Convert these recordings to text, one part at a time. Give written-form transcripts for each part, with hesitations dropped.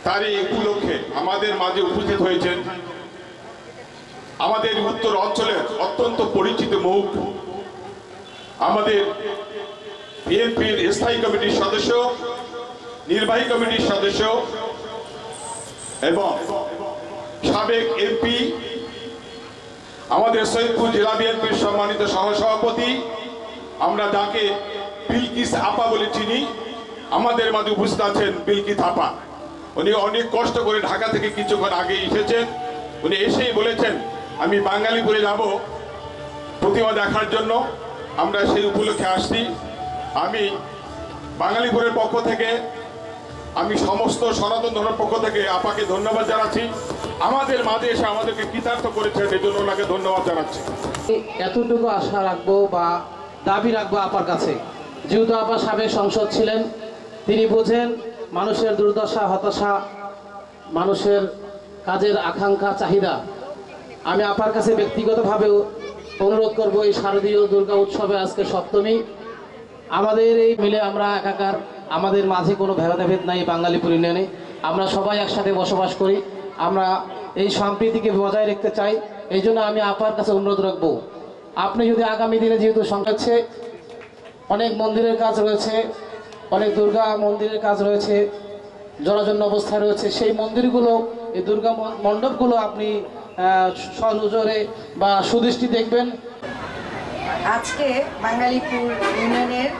তারই উপলক্ষে আমাদের মাঝে উপস্থিত হয়েছেন আমাদের উত্তর অঞ্চলের অত্যন্ত পরিচিত মুখ, আমাদের বিএনপির স্থায়ী কমিটির সদস্য, নির্বাহী কমিটির সদস্য এবং সাবেক এমপি, আমাদের সৈয়দপুর জেলা বিএনপির সম্মানিত সহসভাপতি, আমরা যাকে বিলকিস আপা বলে চিনি, আমাদের মাঝে উপস্থিত আছেন বিলকিস আপা। উনি অনেক কষ্ট করে ঢাকা থেকে কিছুক্ষণ আগে এসেছেন। উনি এসেই বলেছেন আমি বাঙালিপুরে যাব প্রতিমা দেখার জন্য, আমরা সেই উপলক্ষে আসছি। আমি বাঙালিপুরের পক্ষ থেকে, আমি সমস্ত সনাতন ধর্মের পক্ষ থেকে আপাকে ধন্যবাদ জানাচ্ছি। আমাদের মাঝে এসে আমাদেরকে কৃতার্থ করেছেন, এই জন্য ওনাকে ধন্যবাদ জানাচ্ছি। এতটুকু আশা রাখবো বা দাবি রাখবো আপার কাছে, যেহেতু আপা সাবেক সংসদ ছিলেন, তিনি বোঝেন মানুষের দুর্দশা, হতাশা, মানুষের কাজের আকাঙ্ক্ষা, চাহিদা। আমি আপার কাছে ব্যক্তিগতভাবে অনুরোধ করব, এই শারদীয় দুর্গা উৎসবে আজকে সপ্তমী, আমাদের এই মিলে আমরা একাকার, আমাদের মাঝে কোনো ভেদাভেদ নাই। বাঙালিপুর ইউনিয়নে আমরা সবাই একসাথে বসবাস করি, আমরা এই সম্প্রীতিকে বজায় রাখতে চাই। এই জন্য আমি আপার কাছে অনুরোধ রাখবো, আপনি যদি আগামী দিনে, যেহেতু সংসারছে, অনেক মন্দিরের কাজ রয়েছে, অনেক দুর্গা মন্দিরের কাজ রয়েছে, জরাজীর্ণ অবস্থায় রয়েছে, সেই মন্দিরগুলো, এই দুর্গা মণ্ডপগুলো আপনি সনজরে বা সুদৃষ্টি দেখবেন। আজকে বাঙালিপুর ইউনিয়নের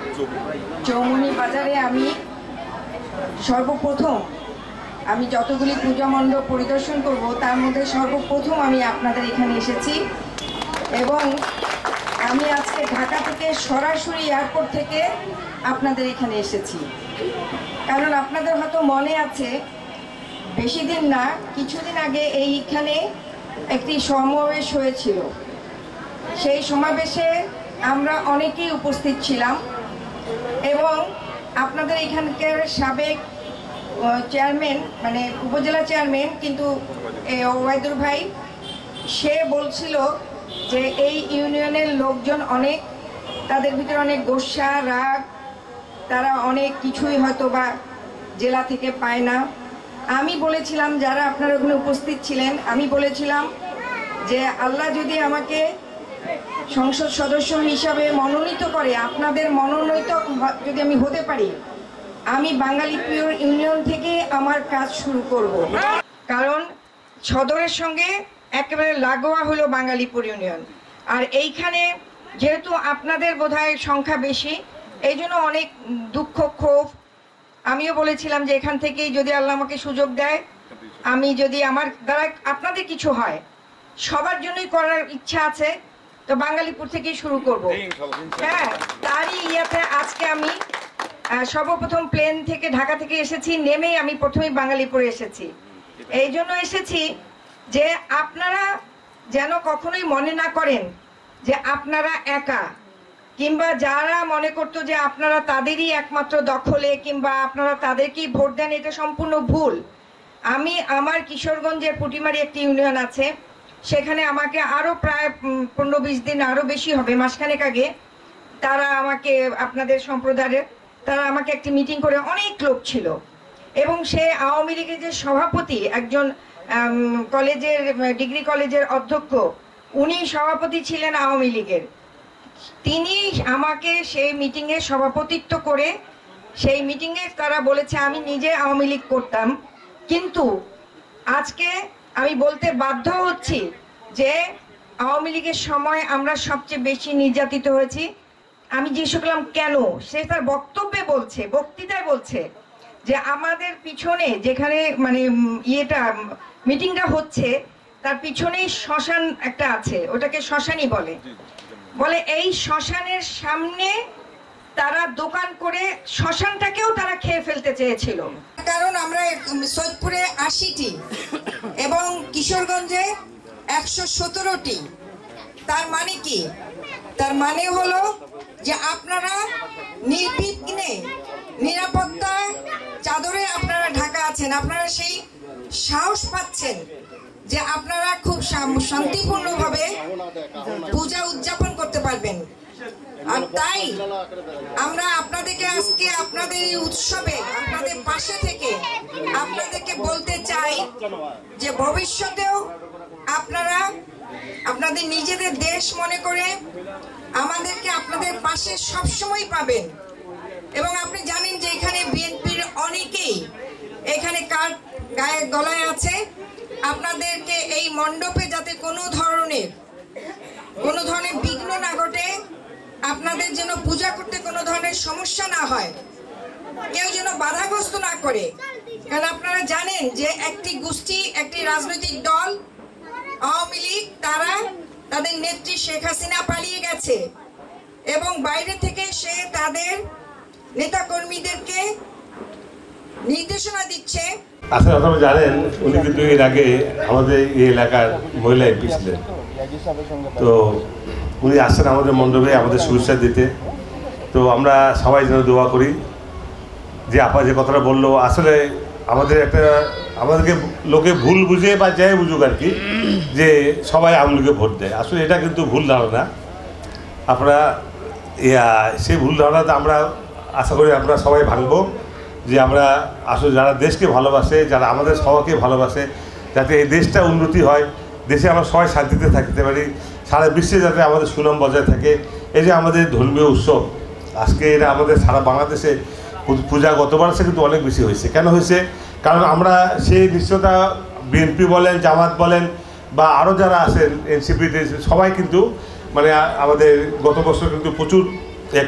চৌমুহনী বাজারে আমি যতগুলি পূজা মণ্ডপ পরিদর্শন করব, তার মধ্যে সর্বপ্রথম আমি আপনাদের এখানে এসেছি। এবং আমি আজকে ঢাকা থেকে সরাসরি এয়ারপোর্ট থেকে আপনাদের এখানে এসেছি, কারণ আপনাদের হয়তো মনে আছে বেশি দিন না, কিছুদিন আগে এইখানে একটি সমাবেশ হয়েছিল। সেই সমাবেশে আমরা অনেকেই উপস্থিত ছিলাম এবং আপনাদের এখানকার সাবেক চেয়ারম্যান, মানে উপজেলা চেয়ারম্যান, কিন্তু ওবায়দুর ভাই, সে বলছিল যে এই ইউনিয়নের লোকজন অনেক, তাদের ভিতরে অনেক গোসা, রাগ, তারা অনেক কিছুই হয়তো বা জেলা থেকে পায় না। আমি বলেছিলাম, যারা আপনারা ওখানে উপস্থিত ছিলেন, আমি বলেছিলাম যে আল্লাহ যদি আমাকে সংসদ সদস্য হিসাবে মনোনীত করে, আপনাদের মনোনীত যদি আমি হতে পারি, আমি বাঙালিপুর ইউনিয়ন থেকে আমার কাজ শুরু করব। কারণ সদরের সঙ্গে একেবারে লাগোয়া হলো বাঙালিপুর ইউনিয়ন। আর এইখানে যেহেতু আপনাদের বোধহয় সংখ্যা বেশি, এই জন্য অনেক দুঃখ, ক্ষোভ। আমিও বলেছিলাম যে এখান থেকেই যদি আল্লাহ আমাকে সুযোগ দেয়, আমি যদি আমার দ্বারা আপনাদের কিছু হয়, সবার জন্যই করার ইচ্ছা আছে, তো বাঙালিপুর থেকেই শুরু করব। হ্যাঁ, তারই ইয়েতে আজকে আমি সর্বপ্রথম প্লেন থেকে ঢাকা থেকে এসেছি, নেমেই আমি প্রথমেই বাঙালিপুরে এসেছি। এই জন্য এসেছি যে আপনারা যেন কখনোই মনে না করেন যে আপনারা একা, কিংবা যারা মনে করতো যে আপনারা তাদেরই একমাত্র দখলে কিংবা আপনারা তাদেরকেই ভোট দেন, এটা সম্পূর্ণ ভুল। আমি আমার কিশোরগঞ্জের পুটিমারি একটি ইউনিয়ন আছে, সেখানে আমাকে আরও প্রায় 15-20 দিন, আরও বেশি হবে, মাসখানেক আগে তারা আমাকে, আপনাদের সম্প্রদায়ের, তারা আমাকে একটি মিটিং করে, অনেক লোক ছিল, এবং সে আওয়ামী লীগের যে সভাপতি, একজন কলেজের, ডিগ্রি কলেজের অধ্যক্ষ, উনি সভাপতি ছিলেন আওয়ামী লীগের। তিনি আমাকে সেই মিটিংয়ে সভাপতিত্ব করে, সেই মিটিংয়ে তারা বলেছে, আমি নিজে আওয়ামী লীগ করতাম, কিন্তু আজকে আমি বলতে বাধ্য হচ্ছি যে আওয়ামী লীগের সময় আমরা সবচেয়ে বেশি নির্যাতিত হয়েছি। আমি জিজ্ঞেস করলাম কেন, সে তার বক্তব্যে বলছে, বক্তৃতায় বলছে যে আমাদের পিছনে যেখানে মানে মিটিংটা হচ্ছে, তার পিছনেই শ্মশান একটা আছে, ওটাকে শ্মশানই বলে, এই শ্মশানের সামনে তারা দোকান করে শ্মশানটাকেও তারা খেয়ে ফেলতে চেয়েছিল। কারণ আমরা সৈয়দপুরে 80টি এবং কিশোরগঞ্জে 117টি। তার মানে কি? তার মানে হলো যে আপনারা নির্বিঘ্নে, নিরাপত্তায় চাদরে আপনারা ঢাকা আছেন, আপনারা সেই সাহস পাচ্ছেন যে আপনারা খুব শান্তিপূর্ণভাবে পূজা উদযাপন করতে পারবেন। আর তাই আমরা আপনাদেরকে আজকে আপনাদের এই উৎসবে আপনাদের পাশে থেকে আপনাদেরকে বলতে চাই যে ভবিষ্যতেও আপনারা আপনাদের নিজেদের দেশ মনে করে আমাদেরকে আপনাদের পাশে সবসময় পাবেন। এবং আপনি জানেন যে এখানে বিএনপির অনেকেই এখানে কার্ড গায়ে গলায় আছে। আপনাদেরকে এই মণ্ডপে যাতে কোনো ধরনের বিঘ্ন না ঘটে, আপনাদের যেন পূজা করতে কোনো ধরনের সমস্যা না হয়, কেউ যেন বাধাগ্রস্ত না করে। কারণ আপনারা জানেন যে একটি গোষ্ঠী, একটি রাজনৈতিক দল আওয়ামী লীগ, তারা তাদের নেত্রী শেখ হাসিনা পালিয়ে গেছে এবং বাইরে থেকে সে তাদের নেতাকর্মীদেরকে নির্দেশনা দিচ্ছে। আসলে আপনারা জানেন উনি কিন্তু এর আগে আমাদের এই এলাকার মহিলা এমপি ছিলেন। তো উনি আসছেন আমাদের মণ্ডপে আমাদের শুভেচ্ছা দিতে। তো আমরা সবাই যেন দোয়া করি যে আপা যে কথাটা বললো, আসলে আমাদেরকে লোকে ভুল বুঝে বা যাই বুঝুক আর কি, যে সবাই আওয়ামী লীগে ভোট দেয়। আসলে এটা কিন্তু ভুল ধারণা। আপনারা সেই ভুল ধারণাতে আমরা আশা করি আমরা সবাই ভাঙবো, যে আমরা আসলে যারা দেশকে ভালোবাসে, যারা আমাদের সবাইকে ভালোবাসে, যাতে এই দেশটা উন্নতি হয়, দেশে আমরা সবাই শান্তিতে থাকতে পারি, সারা বিশ্বে যাতে আমাদের সুনাম বজায় থাকে। এই যে আমাদের ধর্মীয় উৎসব, আজকে এটা আমাদের সারা বাংলাদেশে পূজা গতবার সে কিন্তু অনেক বেশি হয়েছে। কেন হয়েছে? কারণ আমরা সেই নিশ্চয়তা বিএনপি বলেন, জামাত বলেন বা আরও যারা আছেন এনসিপিতে, সবাই কিন্তু মানে আমাদের গত বছর কিন্তু প্রচুর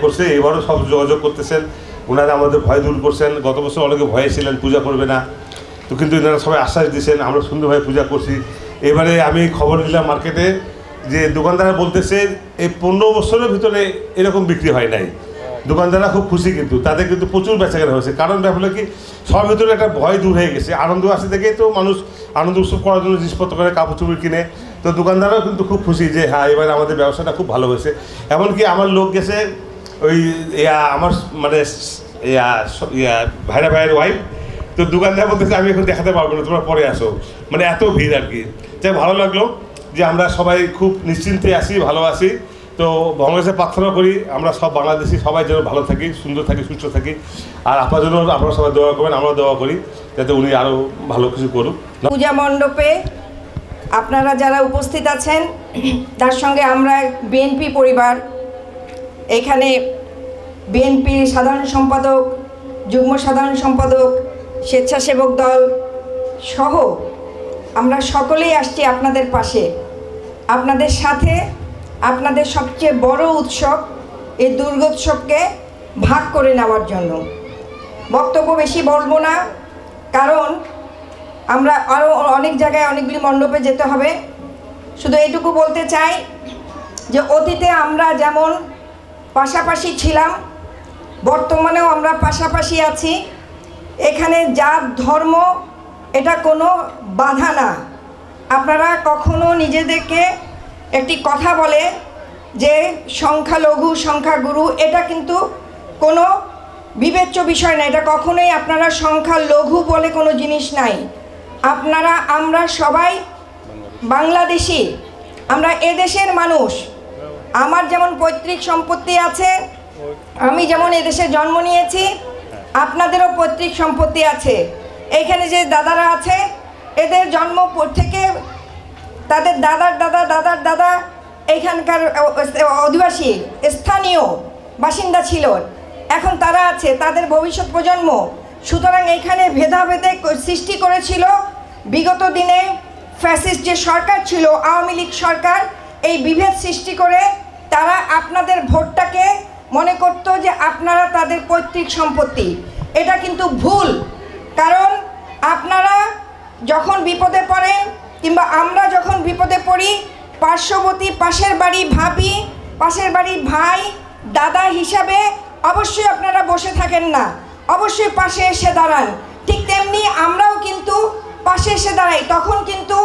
করছে। এবারও সব যোগাযোগ করতেছেন, ওনারা আমাদের ভয় দূর করছেন। গত বছর অনেকে ভয়ে ছিলেন পূজা করবে না, তো কিন্তু এনারা সবাই আশ্বাস দিয়েছেন, আমরা সুন্দরভাবে পূজা করছি। এবারে আমি খবর দিলাম মার্কেটে যে দোকানদাররা বলতেছে এই 15 বছরের ভিতরে এরকম বিক্রি হয় নাই। দোকানদাররা খুব খুশি, কিন্তু তাদের কিন্তু প্রচুর বেচাকেনা হয়েছে। কারণ ব্যাপারে কি সবার ভিতরে একটা ভয় দূর হয়ে গেছে। আনন্দ আসে দেখেই তো মানুষ আনন্দ উৎসব করার জন্য জিনিসপত্র করে, কাপড় চোপড় কিনে। তো দোকানদাররাও কিন্তু খুব খুশি যে হ্যাঁ এবার আমাদের ব্যবসাটা খুব ভালো হয়েছে। এমনকি আমার লোক গেছে ওই আমার মানে ভাইয়ের ওয়াইফ, তো দোকানদার বলতেছে আমি এখন দেখাতে পারবো না, তোমরা পরে আসো। মানে এত ভিড় আর কি। তাই ভালো লাগলো যে আমরা সবাই খুব নিশ্চিন্তে আসি, ভালো আছি। তো বাংলাদেশে প্রার্থনা করি আমরা সব বাংলাদেশি সবাই যেন ভালো থাকি, সুন্দর থাকি, সুস্থ থাকি। আর আপনার জন্য আপনারা সবাই দোয়া করবেন, আমরা দোয়া করি যাতে উনি আরও ভালো কিছু করুক। পূজা মণ্ডপে আপনারা যারা উপস্থিত আছেন, তার সঙ্গে আমরা বিএনপি পরিবার, এখানে বিএনপির সাধারণ সম্পাদক, যুগ্ম সাধারণ সম্পাদক, স্বেচ্ছাসেবক দল সহ আমরা সকলেই আসছি আপনাদের পাশে, আপনাদের সাথে। আপনাদের সবচেয়ে বড় উৎসব এই দুর্গোৎসবকে ভাগ করে নেওয়ার জন্য। বক্তব্য বেশি বলবো না, কারণ আমরা আরও অনেক জায়গায় অনেকগুলি মণ্ডপে যেতে হবে। শুধু এইটুকু বলতে চাই যে অতীতে আমরা যেমন পাশাপাশি ছিলাম, বর্তমানেও আমরা পাশাপাশি আছি। এখানে জাত ধর্ম এটা কোনো বাধা না। আপনারা কখনো নিজেদেরকে একটি কথা বলে যে সংখ্যালঘু সংখ্যাগুরু, এটা কিন্তু কোনো বিবেচ্য বিষয় না। এটা কখনোই আপনারা সংখ্যালঘু বলে কোনো জিনিস নাই। আমরা সবাই বাংলাদেশি, আমরা এদেশের মানুষ। আমার যেমন পৈতৃক সম্পত্তি আছে, আমি যেমন এদেশে জন্ম নিয়েছি, আপনাদেরও পৈতৃক সম্পত্তি আছে। এইখানে যে দাদারা আছে, এদের জন্ম থেকে তাদের দাদার দাদা দাদার দাদা এইখানকার অধিবাসী স্থানীয় বাসিন্দা ছিল, এখন তারা আছে, তাদের ভবিষ্যৎ প্রজন্ম। সুতরাং এখানে ভেদাভেদে সৃষ্টি করেছিল বিগত দিনে ফ্যাসিস্ট যে সরকার ছিল, আওয়ামী লীগ সরকার। এই বিভেদ সৃষ্টি করে তারা আপনাদের ভোটটাকে মনে করতো যে আপনারা তাদের পৈতৃক সম্পত্তি। এটা কিন্তু ভুল। কারণ আপনারা যখন বিপদে পড়েন কিংবা আমরা যখন বিপদে পড়ি, পার্শ্ববর্তী পাশের বাড়ি ভাবি, পাশের বাড়ি ভাই, দাদা হিসাবে অবশ্যই আপনারা বসে থাকেন না, অবশ্যই পাশে এসে দাঁড়ান। ঠিক তেমনি আমরাও কিন্তু পাশে এসে দাঁড়াই। তখন কিন্তু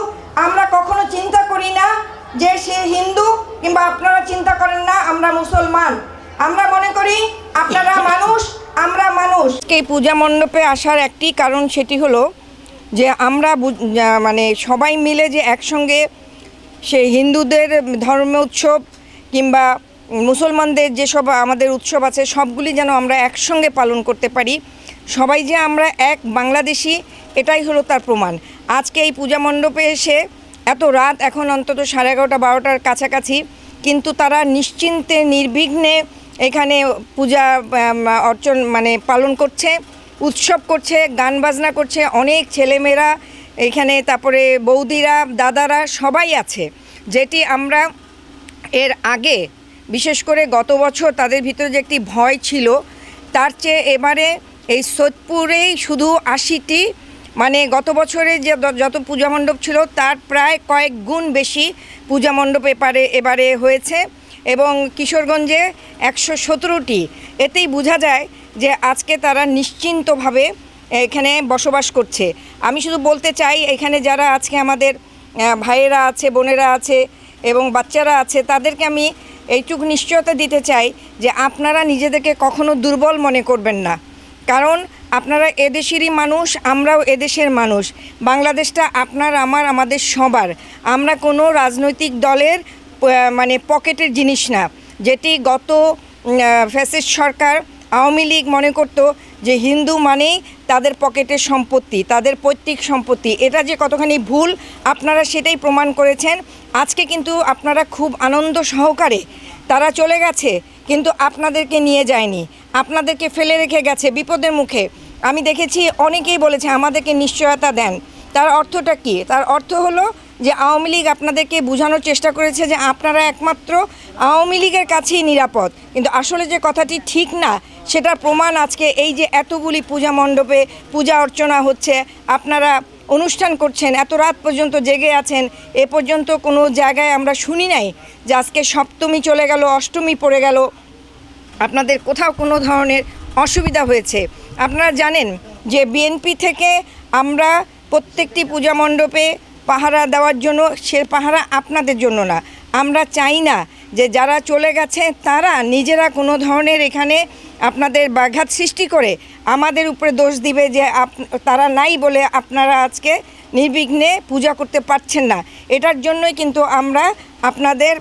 আমরা কখনো চিন্তা করি না যে সে হিন্দু, কিংবা আপনারা চিন্তা করেন না আমরা মুসলমান। আমরা মনে করি আপনারা মানুষ, আমরা মানুষ। এই পূজা মণ্ডপে আসার একটি কারণ, সেটি হলো যে আমরা মানে সবাই মিলে যে একসঙ্গে সেই হিন্দুদের ধর্ম উৎসব কিংবা মুসলমানদের যেসব আমাদের উৎসব আছে, সবগুলি যেন আমরা একসঙ্গে পালন করতে পারি। সবাই যে আমরা এক বাংলাদেশি, এটাই হলো তার প্রমাণ। আজকে এই পূজা মণ্ডপে এসে এত রাত, এখন অন্তত 11:30-12টার কাছাকাছি, কিন্তু তারা নিশ্চিন্তে নির্বিঘ্নে এখানে পূজা অর্চন মানে পালন করছে, উৎসব করছে, গান বাজনা করছে, অনেক ছেলেমেয়েরা এখানে, তারপরে বৌদিরা, দাদারা সবাই আছে। যেটি আমরা এর আগে বিশেষ করে গত বছর তাদের ভিতরে যে একটি ভয় ছিল, তার চেয়ে এবারে এই সোদপুরেই শুধু 80টি, মানে গত বছরে যে যত পূজা মণ্ডপ ছিল তার প্রায় কয়েক গুণ বেশি পূজা মণ্ডপ এবারে হয়েছে, এবং কিশোরগঞ্জে 117টি। এতেই বোঝা যায় যে আজকে তারা নিশ্চিন্তভাবে এখানে বসবাস করছে। আমি শুধু বলতে চাই, এখানে যারা আজকে আমাদের ভাইয়েরা আছে, বোনেরা আছে এবং বাচ্চারা আছে, তাদেরকে আমি এইটুকু নিশ্চয়তা দিতে চাই যে আপনারা নিজেদেরকে কখনো দুর্বল মনে করবেন না, কারণ আপনারা এদেশেরই মানুষ, আমরাও এদেশের মানুষ। বাংলাদেশটা আপনার, আমাদের সবার। আমরা কোনো রাজনৈতিক দলের মানে পকেটের জিনিস না, যেটি গত ফ্যাসিস্ট সরকার আওয়ামী লীগ মনে করতো যে হিন্দু মানেই তাদের পকেটের সম্পত্তি, তাদের পৈতৃক সম্পত্তি। এটা যে কতখানি ভুল আপনারা সেটাই প্রমাণ করেছেন। আজকে কিন্তু আপনারা খুব আনন্দ সহকারে, তারা চলে গেছে কিন্তু আপনাদেরকে নিয়ে যায়নি, আপনাদেরকে ফেলে রেখে গেছে বিপদের মুখে। আমি দেখেছি অনেকেই বলেছে আমাদেরকে নিশ্চয়তা দেন। তার অর্থটা কি? তার অর্থ হলো যে আওয়ামী লীগ আপনাদেরকে বোঝানোর চেষ্টা করেছে যে আপনারা একমাত্র আওয়ামী লীগের কাছেই নিরাপদ, কিন্তু আসলে যে কথাটি ঠিক না সেটার প্রমাণ আজকে এই যে এতগুলি পূজা মণ্ডপে পূজা অর্চনা হচ্ছে, আপনারা অনুষ্ঠান করছেন, এত রাত পর্যন্ত জেগে আছেন। এ পর্যন্ত কোনো জায়গায় আমরা শুনি নাই যে আজকে সপ্তমী চলে গেল, অষ্টমী পড়ে গেল, আপনাদের কোথাও কোনো ধরনের অসুবিধা হয়েছে। আপনারা জানেন যে বিএনপি থেকে আমরা প্রত্যেকটি পূজা মণ্ডপে পাহারা দেওয়ার জন্য, সে পাহারা আপনাদের জন্য না। আমরা চাই না যে যারা চলে গেছে তারা নিজেরা কোনো ধরনের এখানে আপনাদের ব্যাঘাত সৃষ্টি করে আমাদের উপরে দোষ দিবে যে তারা নাই বলে আপনারা আজকে নির্বিঘ্নে পূজা করতে পারছেন না। এটার জন্যই কিন্তু আমরা আপনাদের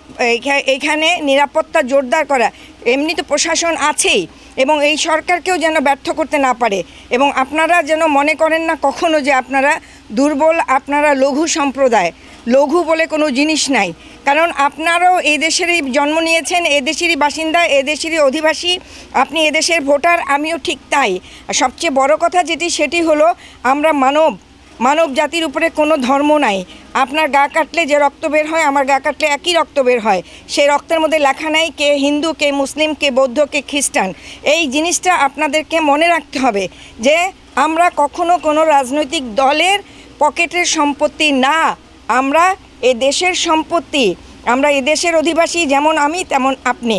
এইখানে নিরাপত্তা জোরদার করা, এমনি তো প্রশাসন আছেই, এবং এই সরকারকেও যেন ব্যর্থ করতে না পারে, এবং আপনারা যেন মনে করেন না কখনো যে আপনারা দুর্বল, আপনারা লঘু সম্প্রদায়। লঘু বলে কোনো জিনিস নাই, কারণ আপনারাও এই দেশেরই জন্ম নিয়েছেন, এদেশেরই বাসিন্দা, এদেশেরই অধিবাসী, আপনি এদেশের ভোটার, আমিও ঠিক তাই। আর সবচেয়ে বড় কথা সেটি হলো আমরা মানব জাতির উপরে কোনো ধর্ম নাই। আপনার গা কাটলে যে রক্ত বের হয়, আমার গা কাটলে একই রক্ত বের হয়। সেই রক্তের মধ্যে লেখা নাই কে হিন্দু, কে মুসলিম, কে বৌদ্ধ, কে খ্রিস্টান। এই জিনিসটা আপনাদেরকে মনে রাখতে হবে যে আমরা কখনো কোনো রাজনৈতিক দলের পকেটের সম্পত্তি না, আমরা এ দেশের সম্পত্তি, আমরা এ দেশের অধিবাসী, যেমন আমি তেমন আপনি।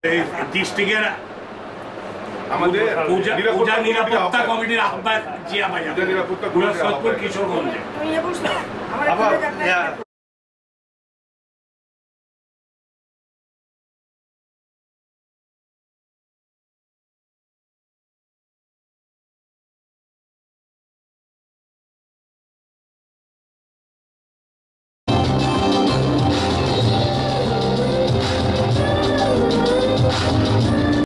এই ডিস্ট্রিক্টের আমাদের পূজা নিরাপত্তা কমিটির আহ্বায়ক জিয়া ভাইয়া, নিরাপত্তা গুরুদাসপুর কিশোরগঞ্জে। তুমি এ বসো, আমার একটা